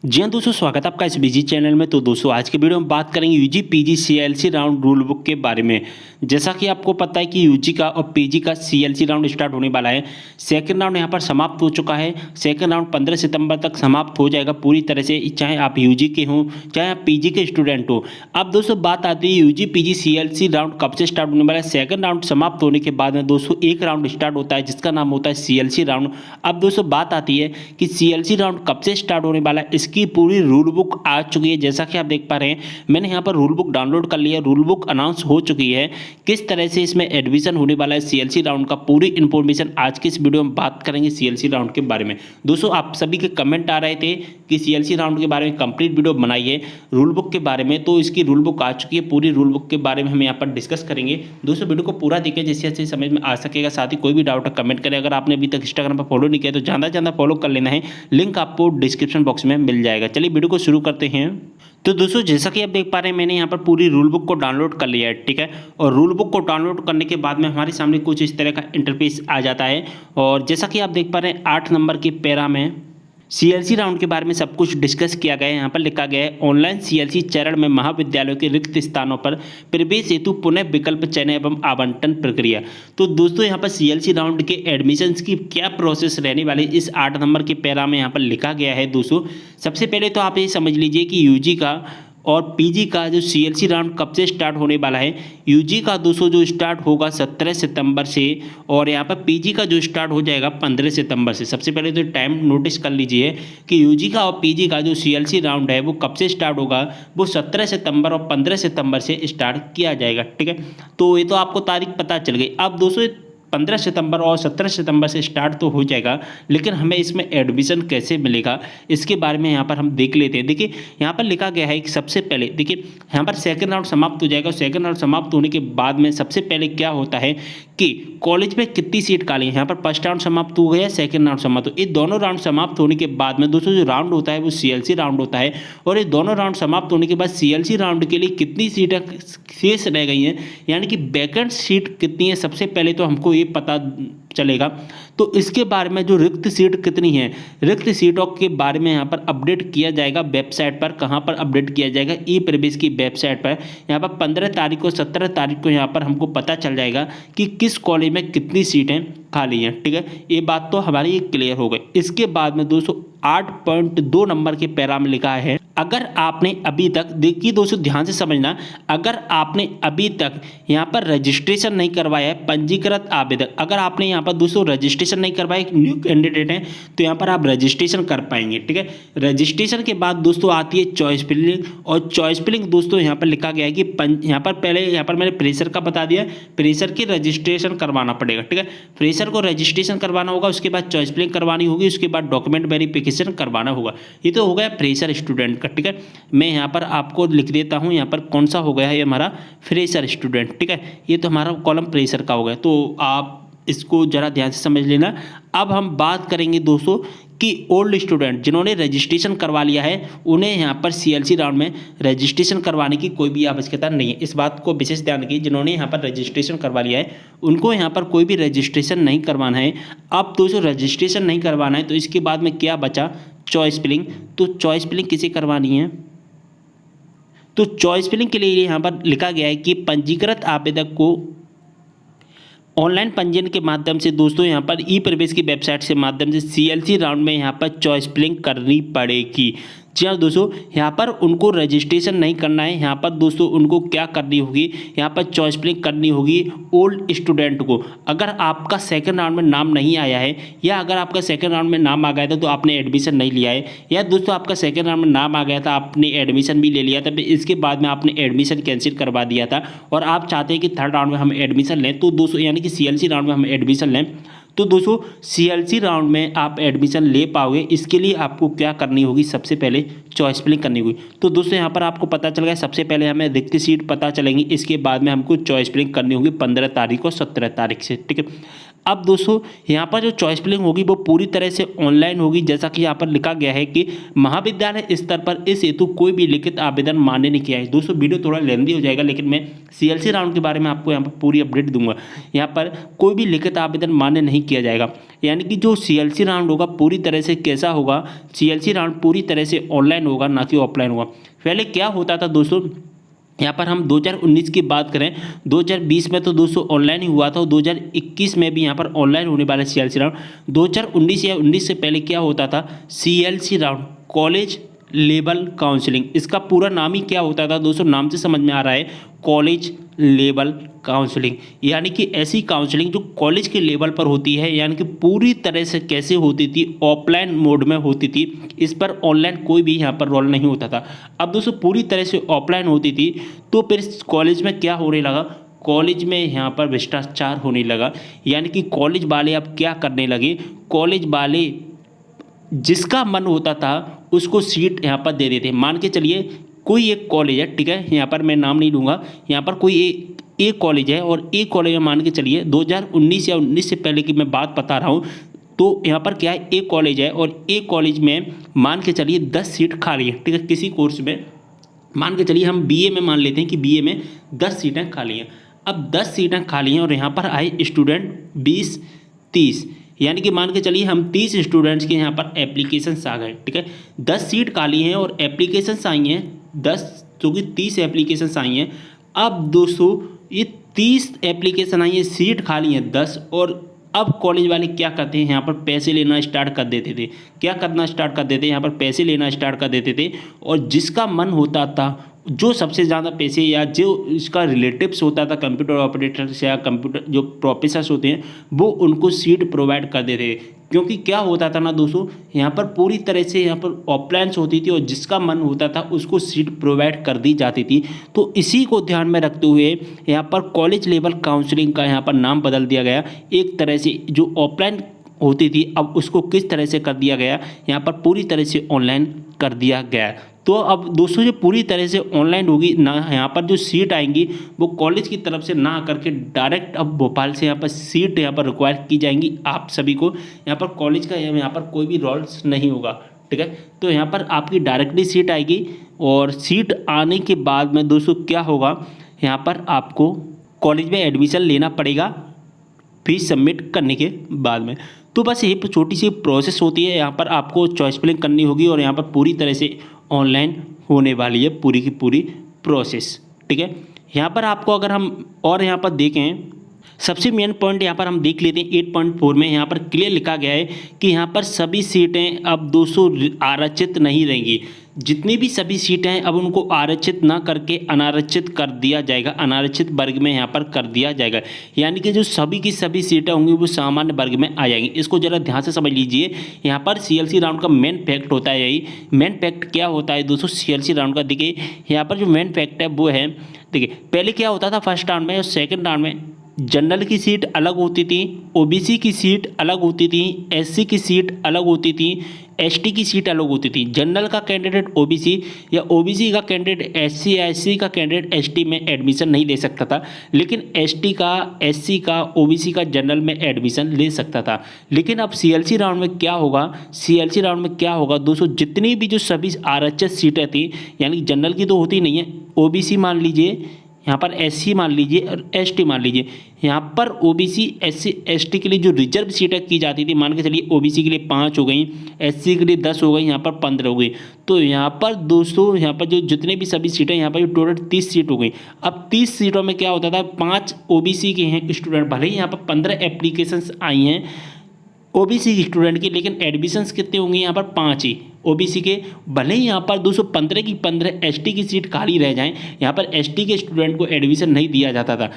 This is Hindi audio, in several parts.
जी हाँ दोस्तों, स्वागत है आपका इस बिजी चैनल में। तो दोस्तों आज के वीडियो में बात करेंगे UG PG CLC round rule book के बारे में। जैसा कि आपको पता है कि यूजी का और पीजी का सीएलसी राउंड स्टार्ट होने वाला है। सेकंड राउंड यहाँ पर समाप्त हो चुका है। सेकंड राउंड 15 सितंबर तक समाप्त हो जाएगा पूरी तरह से, चाहे आप यूजी के हों चाहे आप पीजी के स्टूडेंट हो। अब दोस्तों बात आती है यूजी पीजी सीएलसी राउंड कब से स्टार्ट होने वाला है। सेकंड राउंड समाप्त होने के बाद में दोस्तों एक राउंड स्टार्ट होता है जिसका नाम होता है सीएलसी राउंड। अब दोस्तों बात आती है कि सीएलसी राउंड कब से स्टार्ट होने वाला है, इसकी पूरी रूल बुक आ चुकी है। जैसा कि आप देख पा रहे हैं, मैंने यहाँ पर रूल बुक डाउनलोड कर लिया। रूल बुक अनाउंस हो चुकी है, किस तरह से इसमें एडमिशन होने वाला है सीएलसी राउंड का पूरी इन्फॉर्मेशन आज के इस वीडियो में बात करेंगे सीएलसी राउंड के बारे में। दोस्तों आप सभी के कमेंट आ रहे थे कि सीएलसी राउंड के बारे में कंप्लीट वीडियो बनाइए रूल बुक के बारे में, तो इसकी रूल बुक आ चुकी है। पूरी रूल बुक के बारे में हम यहाँ पर डिस्कस करेंगे। दोस्तों वीडियो को पूरा देखिए जिससे अच्छे समझ में आ सकेगा। साथ ही कोई भी डाउट है कमेंट करें। अगर आपने अभी तक इंस्टाग्राम पर फॉलो नहीं किया तो ज़्यादा फॉलो कर लेना है, लिंक आपको डिस्क्रिप्शन बॉक्स में मिल जाएगा। चलिए वीडियो को शुरू करते हैं। तो दोस्तों जैसा कि आप देख पा रहे हैं, मैंने यहाँ पर पूरी रूल बुक को डाउनलोड कर लिया है, ठीक है। और रूल बुक को डाउनलोड करने के बाद में हमारे सामने कुछ इस तरह का इंटरफेस आ जाता है। और जैसा कि आप देख पा रहे हैं 8 नंबर के पैरा में सीएलसी राउंड के बारे में सब कुछ डिस्कस किया गया है। यहाँ पर लिखा गया है ऑनलाइन सीएलसी चरण में महाविद्यालयों के रिक्त स्थानों पर प्रवेश हेतु पुनः विकल्प चयन एवं आवंटन प्रक्रिया। तो दोस्तों यहाँ पर सीएलसी राउंड के एडमिशन्स की क्या प्रोसेस रहने वाली इस 8 नंबर के पैरा में यहाँ पर लिखा गया है। दोस्तों सबसे पहले तो आप ये समझ लीजिए कि यूजी का और पीजी का जो सीएलसी राउंड कब से स्टार्ट होने वाला है। यूजी का दोस्तों जो स्टार्ट होगा 17 सितंबर से, और यहाँ पर पीजी का जो स्टार्ट हो जाएगा 15 सितंबर से। सबसे पहले तो टाइम नोटिस कर लीजिए कि यूजी का और पीजी का जो सीएलसी राउंड है वो कब से स्टार्ट होगा। वो 17 सितंबर और 15 सितंबर से स्टार्ट किया जाएगा, ठीक है। तो ये तो आपको तारीख पता चल गई। अब दोस्तों 15 सितंबर और 17 सितंबर से स्टार्ट तो हो जाएगा, लेकिन हमें इसमें एडमिशन कैसे मिलेगा इसके बारे में यहाँ पर हम देख लेते हैं। देखिए यहाँ पर लिखा गया है कि सबसे पहले देखिए यहाँ पर सेकंड राउंड समाप्त हो जाएगा। सेकंड राउंड समाप्त होने के बाद में सबसे पहले क्या होता है कि कॉलेज में कितनी सीट खाली है। यहाँ पर फर्स्ट राउंड समाप्त हो गया, सेकंड राउंड समाप्त हो, ये दोनों राउंड समाप्त होने के बाद में दोस्तों जो राउंड होता है वो सीएलसी राउंड होता है। और ये दोनों राउंड समाप्त होने के बाद सीएलसी राउंड के लिए कितनी सीटें शेष रह गई हैं, यानी कि वैकेंट सीट कितनी है, सबसे पहले तो हमको ये पता चलेगा। तो इसके बारे में जो रिक्त सीट कितनी है, रिक्त सीटों के बारे में यहाँ पर अपडेट किया जाएगा वेबसाइट पर। कहाँ पर अपडेट किया जाएगा, ई प्रवेश की वेबसाइट पर। यहाँ पर 15 तारीख को 17 तारीख को यहाँ पर हमको पता चल जाएगा कि किस कॉलेज में कितनी सीटें खाली हैं, ठीक है। ये बात तो हमारी क्लियर हो गई। इसके बाद में दोस्तों 8.2 नंबर के पैरा में लिखा है, अगर आपने अभी तक, देखिए दोस्तों ध्यान से समझना, अगर आपने अभी तक यहाँ पर रजिस्ट्रेशन नहीं करवाया है, पंजीकृत आवेदक, अगर आपने यहाँ पर दोस्तों रजिस्ट्रेशन नहीं करवाया, न्यू कैंडिडेट हैं तो यहाँ पर आप रजिस्ट्रेशन कर पाएंगे, ठीक है। रजिस्ट्रेशन के बाद दोस्तों आती है चॉइस फिलिंग। और चॉइस फिलिंग दोस्तों यहाँ पर लिखा गया है कि यहाँ पर पहले यहाँ पर मैंने फ्रेशर का बता दिया, फ्रेशर की रजिस्ट्रेशन करवाना पड़ेगा, ठीक है। फ्रेशर को रजिस्ट्रेशन करवाना होगा, उसके बाद चॉइस फिलिंग करवानी होगी, उसके बाद डॉक्यूमेंट वेरिफिकेशन करवाना होगा। ये तो हो गया फ्रेशर स्टूडेंट का, ठीक है। मैं यहाँ पर आपको लिख देता हूँ यहाँ पर कौन सा हो गया है, ये हमारा फ्रेशर स्टूडेंट, ठीक है। ये तो हमारा कॉलम फ्रेशर का हो गया, तो आप इसको ज़रा ध्यान से समझ लेना। अब हम बात करेंगे दोस्तों कि ओल्ड स्टूडेंट जिन्होंने रजिस्ट्रेशन करवा लिया है, उन्हें यहाँ पर सीएलसी राउंड में रजिस्ट्रेशन करवाने की कोई भी आवश्यकता नहीं है। इस बात को विशेष ध्यान रखिए, जिन्होंने यहाँ पर रजिस्ट्रेशन करवा लिया है उनको यहाँ पर कोई भी रजिस्ट्रेशन नहीं करवाना है। अब दोस्तों रजिस्ट्रेशन नहीं करवाना है तो इसके बाद में क्या बचा, चॉइस फिलिंग। तो चॉइस फिलिंग किसे करवानी है, तो चॉइस फिलिंग के लिए यहाँ पर लिखा गया है कि पंजीकृत आवेदक को ऑनलाइन पंजीयन के माध्यम से दोस्तों यहाँ पर ई प्रवेश की वेबसाइट से माध्यम से सीएलसी राउंड में यहाँ पर चॉइस फिलिंग करनी पड़ेगी। जी हाँ दोस्तों, यहाँ पर उनको रजिस्ट्रेशन नहीं करना है। यहाँ पर दोस्तों उनको क्या करनी होगी, यहाँ पर चॉइस फिलिंग करनी होगी ओल्ड स्टूडेंट को। अगर आपका सेकंड राउंड में नाम नहीं आया है, या अगर आपका सेकंड राउंड में नाम आ गया था तो आपने एडमिशन नहीं लिया है, या दोस्तों आपका सेकंड राउंड में नाम आ गया था आपने एडमिशन भी ले लिया था, इसके बाद में आपने एडमिशन कैंसिल करवा दिया था और आप चाहते हैं कि थर्ड राउंड में हम एडमिशन लें, तो दोस्तों यानी कि सीएलसी राउंड में हम एडमिशन लें, तो दोस्तों सीएलसी राउंड में आप एडमिशन ले पाओगे। इसके लिए आपको क्या करनी होगी, सबसे पहले चॉइस फिलिंग करनी होगी। तो दोस्तों यहाँ पर आपको पता चल गया, सबसे पहले हमें रिक्त सीट पता चलेंगी, इसके बाद में हमको चॉइस फिलिंग करनी होगी 15 तारीख और 17 तारीख से, ठीक है। अब दोस्तों यहाँ पर जो चॉइस फिलिंग होगी वो पूरी तरह से ऑनलाइन होगी। जैसा कि यहाँ पर लिखा गया है कि महाविद्यालय स्तर पर इस हेतु कोई भी लिखित आवेदन मान्य नहीं किया है। दोस्तों वीडियो थोड़ा लेंदी हो जाएगा, लेकिन मैं सीएलसी राउंड के बारे में आपको यहाँ पर पूरी अपडेट दूंगा। यहाँ पर कोई भी लिखित आवेदन मान्य नहीं किया जाएगा। यानी कि जो सीएलसी राउंड होगा पूरी तरह से कैसा होगा, सीएलसी राउंड पूरी तरह से ऑनलाइन होगा, ना कि ऑफलाइन होगा। पहले क्या होता था दोस्तों, यहाँ पर हम 2019 की बात करें, 2020 में तो दोस्तों ऑनलाइन ही हुआ था और 2021 में भी यहाँ पर ऑनलाइन होने वाला है सीएलसी राउंड। 2019 या 19 से पहले क्या होता था, CLC round college level counselling, इसका पूरा नाम ही क्या होता था दोस्तों, नाम से समझ में आ रहा है, कॉलेज लेवल काउंसलिंग। यानी कि ऐसी काउंसलिंग जो कॉलेज के लेवल पर होती है, यानी कि पूरी तरह से कैसे होती थी, ऑफलाइन मोड में होती थी, इस पर ऑनलाइन कोई भी यहाँ पर रोल नहीं होता था। अब दोस्तों पूरी तरह से ऑफलाइन होती थी, तो फिर कॉलेज में क्या होने लगा, कॉलेज में यहाँ पर भ्रष्टाचार होने लगा। यानी कि कॉलेज वाले अब क्या करने लगे, कॉलेज वाले जिसका मन होता था उसको सीट यहाँ पर दे देते। मान के चलिए कोई एक कॉलेज है, ठीक है, यहाँ पर मैं नाम नहीं लूँगा, यहाँ पर कोई एक कॉलेज है और एक कॉलेज में मान के चलिए 2019 या 19 से पहले की मैं बात बता रहा हूँ, तो यहाँ पर क्या है, एक कॉलेज है और एक कॉलेज में मान के चलिए 10 सीट खाली है, ठीक है, किसी कोर्स में मान के चलिए हम बीए में मान लेते हैं कि बीए में 10 सीटें खाली हैं। अब 10 सीटें खाली हैं और यहाँ पर आए स्टूडेंट 20-30, यानी कि मान के चलिए हम 30 स्टूडेंट्स के यहाँ पर एप्लीकेशंस आ गए, ठीक है, 10 सीट खाली हैं और एप्लीकेशंस आई हैं 10, क्योंकि 30 एप्लीकेशंस आई हैं। अब दोस्तों ये 30 एप्लीकेशन आई हैं, सीट खाली हैं 10, और अब कॉलेज वाले क्या करते हैं, यहाँ पर पैसे लेना स्टार्ट कर देते थे। क्या करना स्टार्ट कर देते, यहाँ पर पैसे लेना स्टार्ट कर देते थे, और जिसका मन होता था, जो सबसे ज़्यादा पैसे या जो इसका रिलेटिव्स होता था कंप्यूटर ऑपरेटर्स या कंप्यूटर जो प्रोफेसर्स होते हैं, वो उनको सीट प्रोवाइड कर देते थे। क्योंकि क्या होता था ना दोस्तों, यहाँ पर पूरी तरह से यहाँ पर ऑफलाइंस होती थी और जिसका मन होता था उसको सीट प्रोवाइड कर दी जाती थी। तो इसी को ध्यान में रखते हुए यहाँ पर कॉलेज लेवल काउंसलिंग का यहाँ पर नाम बदल दिया गया। एक तरह से जो ऑफलाइन होती थी अब उसको किस तरह से कर दिया गया, यहाँ पर पूरी तरह से ऑनलाइन कर दिया गया। तो अब दोस्तों जो पूरी तरह से ऑनलाइन होगी ना, यहाँ पर जो सीट आएंगी वो कॉलेज की तरफ से ना करके डायरेक्ट अब भोपाल से यहाँ पर सीट यहाँ पर रिक्वायर की जाएंगी आप सभी को। यहाँ पर कॉलेज का यहाँ पर कोई भी रोल्स नहीं होगा, ठीक है। तो यहाँ पर आपकी डायरेक्टली सीट आएगी और सीट आने के बाद में दोस्तों क्या होगा, यहाँ पर आपको कॉलेज में एडमिशन लेना पड़ेगा फीस सबमिट करने के बाद में। तो बस ये छोटी सी प्रोसेस होती है, यहाँ पर आपको चॉइस फिलिंग करनी होगी और यहाँ पर पूरी तरह से ऑनलाइन होने वाली है पूरी की पूरी प्रोसेस, ठीक है। यहाँ पर आपको अगर हम और यहाँ पर देखें, सबसे मेन पॉइंट यहाँ पर हम देख लेते हैं 8.4 में यहाँ पर क्लियर लिखा गया है कि यहाँ पर सभी सीटें अब 200 आरक्षित नहीं रहेंगी। जितनी भी सभी सीटें हैं अब उनको आरक्षित ना करके अनारक्षित कर दिया जाएगा, अनारक्षित वर्ग में यहाँ पर कर दिया जाएगा। यानी कि जो सभी की सभी सीटें होंगी वो सामान्य वर्ग में आ जाएंगी। इसको ज़रा ध्यान से समझ लीजिए। यहाँ पर सीएलसी राउंड का मेन फैक्ट होता है यही। मेन फैक्ट क्या होता है दोस्तों सीएलसी राउंड का, देखिए यहाँ पर जो मेन फैक्ट है वो है, देखिए पहले क्या होता था फर्स्ट राउंड में और सेकेंड राउंड में, जनरल की सीट अलग होती थी, ओबीसी की सीट अलग होती थी, एससी की सीट अलग होती थी, एसटी की सीट अलग होती थी। जनरल का कैंडिडेट ओबीसी या ओबीसी का कैंडिडेट एससी या एससी का कैंडिडेट एसटी में एडमिशन नहीं ले सकता था, लेकिन एसटी का, एससी का, ओबीसी का जनरल में एडमिशन ले सकता था। लेकिन अब सीएलसी राउंड में क्या होगा, सीएलसी राउंड में क्या होगा दोस्तों, जितनी भी जो सभी आरक्षित सीटें थी, यानी जनरल की तो होती नहीं है, ओबीसी मान लीजिए, यहाँ पर एससी मान लीजिए और एसटी मान लीजिए, यहाँ पर ओबीसी एससी एसटी के लिए जो रिजर्व सीटें की जाती थी, मान के चलिए ओबीसी के लिए 5 हो गई, एससी के लिए 10 हो गई, यहाँ पर 15 हो गई। तो यहाँ पर दोस्तों यहाँ पर जो जितने भी सभी सीटें यहाँ पर टोटल 30 सीट हो गई। अब 30 सीटों में क्या होता था, 5 ओबीसी के हैं स्टूडेंट, भले ही यहाँ पर 15 एप्लीकेशंस आई हैं ओबीसी के स्टूडेंट की, लेकिन एडमिशन्स कितने होंगे यहाँ पर 5 ही ओबीसी के। भले ही यहाँ पर 215 की 15 एसटी की सीट खाली रह जाएं, यहाँ पर एसटी के स्टूडेंट को एडमिशन नहीं दिया जाता था,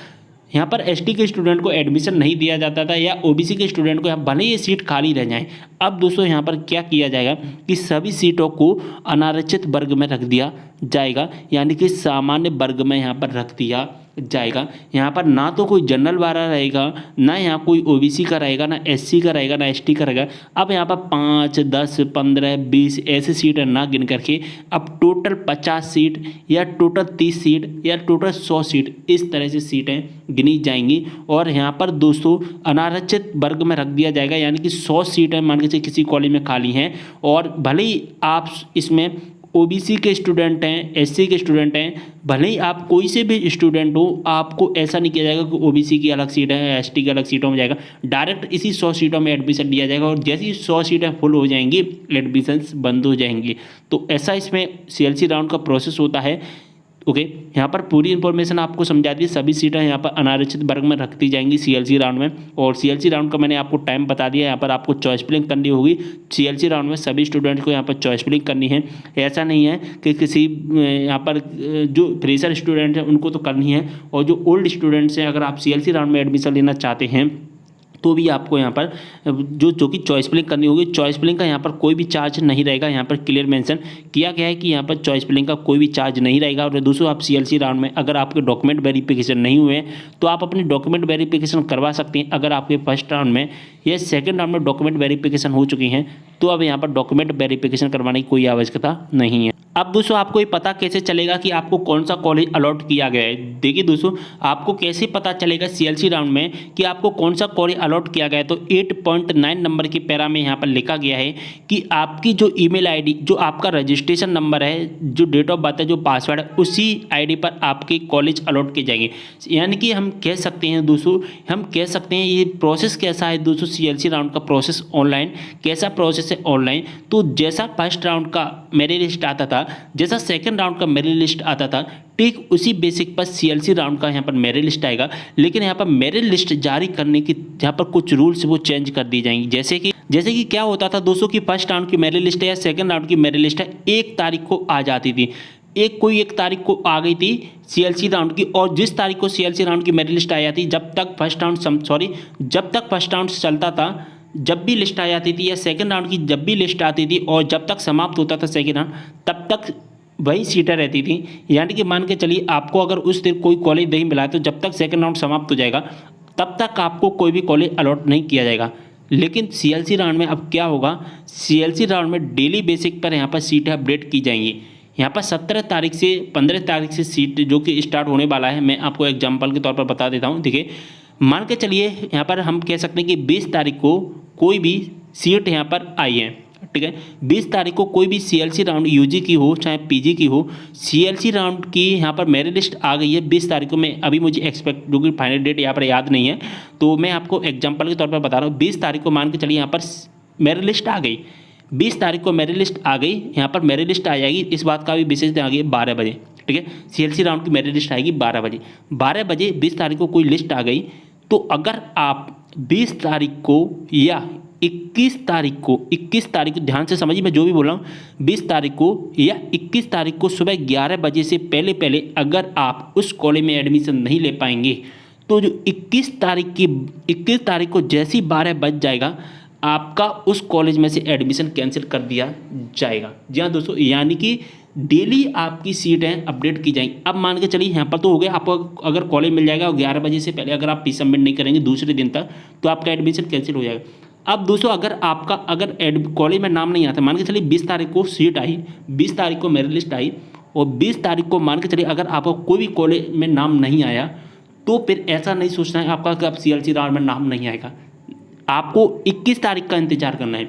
यहाँ पर एसटी के स्टूडेंट को एडमिशन नहीं दिया जाता था, या ओबीसी के स्टूडेंट को भले ये सीट खाली रह जाएं। अब दोस्तों यहाँ पर क्या किया जाएगा कि सभी सीटों को अनारक्षित वर्ग में रख दिया जाएगा, यानी कि सामान्य वर्ग में यहाँ पर रख दिया जाएगा। यहाँ पर ना तो कोई जनरल वाला रहेगा, ना यहाँ कोई ओबीसी का रहेगा, ना एससी का रहेगा, ना एसटी का रहेगा। अब यहाँ पर 5, 10, 15, 20 ऐसे सीटें ना गिन करके अब टोटल 50 सीट या टोटल 30 सीट या टोटल 100 सीट इस तरह से सीटें गिनी जाएंगी और यहाँ पर दोस्तों अनारक्षित वर्ग में रख दिया जाएगा। यानी कि 100 सीटें मान के किसी कॉलेज में खाली हैं और भले ही आप इसमें ओबीसी के स्टूडेंट हैं, एससी के स्टूडेंट हैं, भले ही आप कोई से भी स्टूडेंट हो, आपको ऐसा नहीं किया जाएगा कि ओबीसी की अलग सीट है, एसटी की अलग सीटों में जाएगा। डायरेक्ट इसी 100 सीटों में एडमिशन दिया जाएगा और जैसे ही 100 सीटें फुल हो जाएंगी एडमिशन्स बंद हो जाएंगी। तो ऐसा इसमें सीएलसी राउंड का प्रोसेस होता है। ओके, यहाँ पर पूरी इन्फॉर्मेशन आपको समझा दी। सभी सीटें यहाँ पर अनारक्षित वर्ग में रखती जाएंगी सीएलसी राउंड में। और सीएलसी राउंड का मैंने आपको टाइम बता दिया। यहाँ पर आपको चॉइस फिलिंग करनी होगी। सीएलसी राउंड में सभी स्टूडेंट्स को यहाँ पर चॉइस फिलिंग करनी है। ऐसा नहीं है कि किसी यहाँ पर जो फ्रेशर स्टूडेंट हैं उनको तो करनी है, और जो ओल्ड स्टूडेंट्स हैं अगर आप सीएलसी राउंड में एडमिशन लेना चाहते हैं तो भी आपको यहाँ पर जो कि चॉइस फिलिंग करनी होगी। चॉइस फिलिंग का यहाँ पर कोई भी चार्ज नहीं रहेगा। यहाँ पर क्लियर मेंशन किया गया है कि यहाँ पर चॉइस फिलिंग का कोई भी चार्ज नहीं रहेगा। और दोस्तों, आप सीएलसी राउंड में अगर आपके डॉक्यूमेंट वेरिफिकेशन नहीं हुए तो आप अपनी डॉक्यूमेंट वेरिफिकेशन करवा सकते हैं। अगर आपके फर्स्ट राउंड में या सेकेंड राउंड में डॉक्यूमेंट वेरिफिकेशन हो चुकी हैं तो अब यहाँ पर डॉक्यूमेंट वेरिफिकेशन करवाने की कोई आवश्यकता नहीं है। अब दोस्तों, आपको ये पता कैसे चलेगा कि आपको कौन सा कॉलेज अलॉट किया गया है? देखिए दोस्तों, आपको कैसे पता चलेगा सीएलसी राउंड में कि आपको कौन सा कॉलेज अलॉट किया गया है? तो 8.9 नंबर के पैरा में यहाँ पर लिखा गया है कि आपकी जो ईमेल आईडी, जो आपका रजिस्ट्रेशन नंबर है, जो डेट ऑफ बर्थ है, जो पासवर्ड है, उसी आईडी पर आपके कॉलेज अलॉट किए जाएंगे। यानी कि हम कह सकते हैं दोस्तों, हम कह सकते हैं ये प्रोसेस कैसा है दोस्तों, सीएलसी राउंड का प्रोसेस ऑनलाइन कैसा प्रोसेस है ऑनलाइन। तो जैसा फर्स्ट राउंड का मेरिट लिस्ट आता था, जैसा सेकंड राउंड का मेरिट लिस्ट आता था, ठीक उसी बेसिक पर सीएलसी राउंड का यहाँ पर मेरिट लिस्ट आएगा। लेकिन यहाँ पर मेरिट लिस्ट जारी करने की यहाँ पर कुछ रूल्स वो चेंज कर दी जाएंगी। जैसे कि क्या होता था दोस्तों कि फर्स्ट राउंड की मेरिट लिस्ट है या सेकंड राउंड की मेरिट लिस्ट है 1 तारीख को आ जाती थी। एक तारीख को आ गई थी सीएलसी राउंड की, और जिस तारीख को सीएलसी राउंड की मेरिट लिस्ट आ जाती, जब तक फर्स्ट राउंड चलता था, जब भी लिस्ट आ जाती थी, या सेकंड राउंड की जब भी लिस्ट आती थी और जब तक समाप्त होता था सेकंड राउंड, तब तक वही सीटें रहती थी। यानी कि मान के चलिए आपको अगर उस दिन कोई कॉलेज नहीं मिला तो जब तक सेकंड राउंड समाप्त हो जाएगा तब तक आपको कोई भी कॉलेज अलॉट नहीं किया जाएगा। लेकिन सीएलसी राउंड में अब क्या होगा, सीएलसी राउंड में डेली बेसिक पर यहाँ पर सीटें अपडेट की जाएंगी। यहाँ पर 17 तारीख से 15 तारीख से सीट जो कि स्टार्ट होने वाला है, मैं आपको एग्जाम्पल के तौर पर बता देता हूँ। देखिए, मान के चलिए यहाँ पर हम कह सकते हैं कि 20 तारीख को कोई भी सीट यहाँ पर आई है, ठीक है। 20 तारीख को कोई भी सीएलसी राउंड यूजी की हो चाहे पीजी की हो, सीएलसी राउंड की यहाँ पर मेरिट लिस्ट आ गई है 20 तारीख को। मैं अभी मुझे एक्सपेक्ट जो कि फाइनल डेट यहाँ पर याद नहीं है, तो मैं आपको एग्जांपल के तौर पर बता रहा हूँ। 20 तारीख को मान के चलिए यहाँ पर मेरिट लिस्ट आ गई, 20 तारीख को मेरिट लिस्ट आ गई, यहाँ पर मेरिट लिस्ट आ जाएगी। इस बात का भी विशेष ध्यान रखिए 12 बजे, ठीक है। सीएलसी राउंड की मेरिट लिस्ट आएगी 12 बजे। 20 तारीख को कोई लिस्ट आ गई, तो अगर आप 20 तारीख को या 21 तारीख को ध्यान से समझिए मैं जो भी बोल रहा हूँ, 20 तारीख को या 21 तारीख को सुबह 11 बजे से पहले अगर आप उस कॉलेज में एडमिशन नहीं ले पाएंगे तो जो 21 तारीख को जैसी 12 बज जाएगा आपका उस कॉलेज में से एडमिशन कैंसिल कर दिया जाएगा। जी हाँ दोस्तों, यानी कि डेली आपकी सीटें अपडेट की जाएंगी। अब मान के चलिए यहाँ पर तो हो गया, आपको अगर कॉलेज मिल जाएगा और 11 बजे से पहले अगर आप फीस सबमिट नहीं करेंगे दूसरे दिन तक तो आपका एडमिशन कैंसिल हो जाएगा। अब दोस्तों, अगर आपका कॉलेज में नाम नहीं आता, मान के चलिए 20 तारीख को सीट आई, 20 तारीख को मेरिट लिस्ट आई और 20 तारीख को मान के चलिए अगर आपका कोई भी कॉलेज में नाम नहीं आया तो फिर ऐसा नहीं सोचना है आपका कि अब सीएलसी राउंड में नाम नहीं आएगा। आपको 21 तारीख का इंतजार करना है।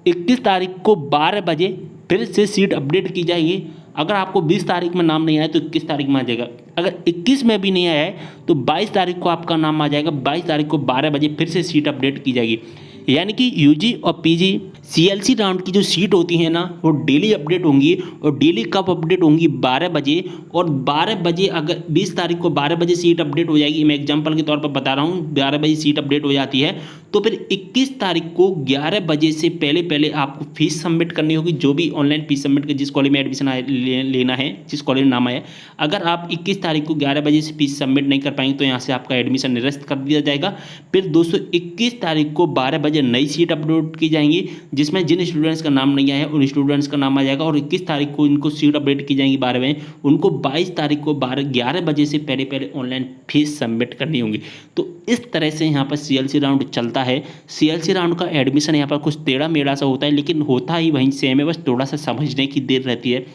21 तारीख को 12 बजे फिर से सीट अपडेट की जाएगी। अगर आपको 20 तारीख में नाम नहीं आया तो 21 तारीख में आ जाएगा। अगर 21 में भी नहीं आया है तो 22 तारीख को आपका नाम आ जाएगा। 22 तारीख को 12 बजे फिर से सीट अपडेट की जाएगी। यानी कि यूजी और पीजी सीएलसी राउंड की जो सीट होती है ना वो डेली अपडेट होंगी। और डेली कब अपडेट होंगी? 12 बजे। और 12 बजे अगर 20 तारीख को 12 बजे सीट अपडेट हो जाएगी, मैं एग्जांपल के तौर पर बता रहा हूँ, 12 बजे सीट अपडेट हो जाती है तो फिर 21 तारीख को 11 बजे से पहले आपको फीस सबमिट करनी होगी। जो भी ऑनलाइन फीस सबमिट कर जिस कॉलेज में एडमिशन लेना है, जिस कॉलेज में नाम आया, अगर आप 21 तारीख को 11 बजे से फीस सबमिट नहीं कर पाएंगे तो यहाँ से आपका एडमिशन निरस्त कर दिया जाएगा। फिर दोस्तों 21 तारीख को 12 बजे नई सीट अपलोड की जाएंगी जिसमें जिन स्टूडेंट्स का नाम नहीं आया है उन स्टूडेंट्स का नाम आ जाएगा। और 21 तारीख को इनको सीट अपडेट की जाएंगी 12 बजे, उनको 22 तारीख को 11 बजे से पहले ऑनलाइन फीस सबमिट करनी होगी। तो इस तरह से यहाँ पर सीएलसी राउंड चलता है। सीएलसी राउंड का एडमिशन यहाँ पर कुछ टेढ़ा मेढ़ा सा होता है लेकिन होता ही वहीं सेम है, बस थोड़ा सा समझने की देर रहती है।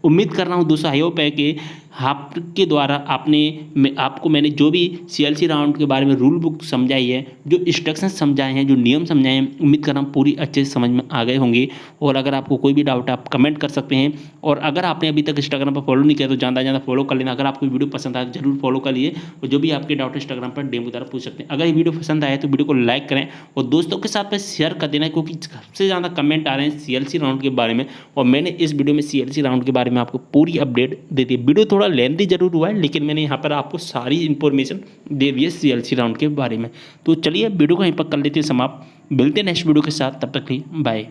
उम्मीद कर रहा हूँ दोस्तों, आई होप है कि आपके द्वारा आपको मैंने जो भी CLC राउंड के बारे में रूल बुक समझाई है, जो इंस्ट्रक्शंस समझाए हैं, जो नियम समझाए हैं, उम्मीद कर रहा हूँ पूरी अच्छे से समझ में आ गए होंगे। और अगर आपको कोई भी डाउट है आप कमेंट कर सकते हैं। और अगर आपने अभी तक इंस्टाग्राम पर फॉलो नहीं किया तो ज़्यादा फॉलो कर लेना। अगर आपको वीडियो पसंद आए जरूर फॉलो कर लिए, और जो भी आपके डाउट इंस्टाग्राम पर DM द्वारा पूछ सकते हैं। अगर ये वीडियो पसंद आए तो वीडियो को लाइक करें और दोस्तों के साथ में शेयर कर देना, क्योंकि सबसे ज़्यादा कमेंट आ रहे हैं CLC राउंड के बारे में, और मैंने इस वीडियो में CLC राउंड के बारे में आपको पूरी अपडेट दे दी। वीडियो थोड़ा लेंथी जरूर हुआ है, लेकिन मैंने यहाँ पर आपको सारी इन्फॉर्मेशन दे दी है CLC राउंड के बारे में। तो चलिए वीडियो को यहीं पर कर लेते हैं समाप्त। मिलते हैं नेक्स्ट वीडियो के साथ, तब तक के लिए बाय।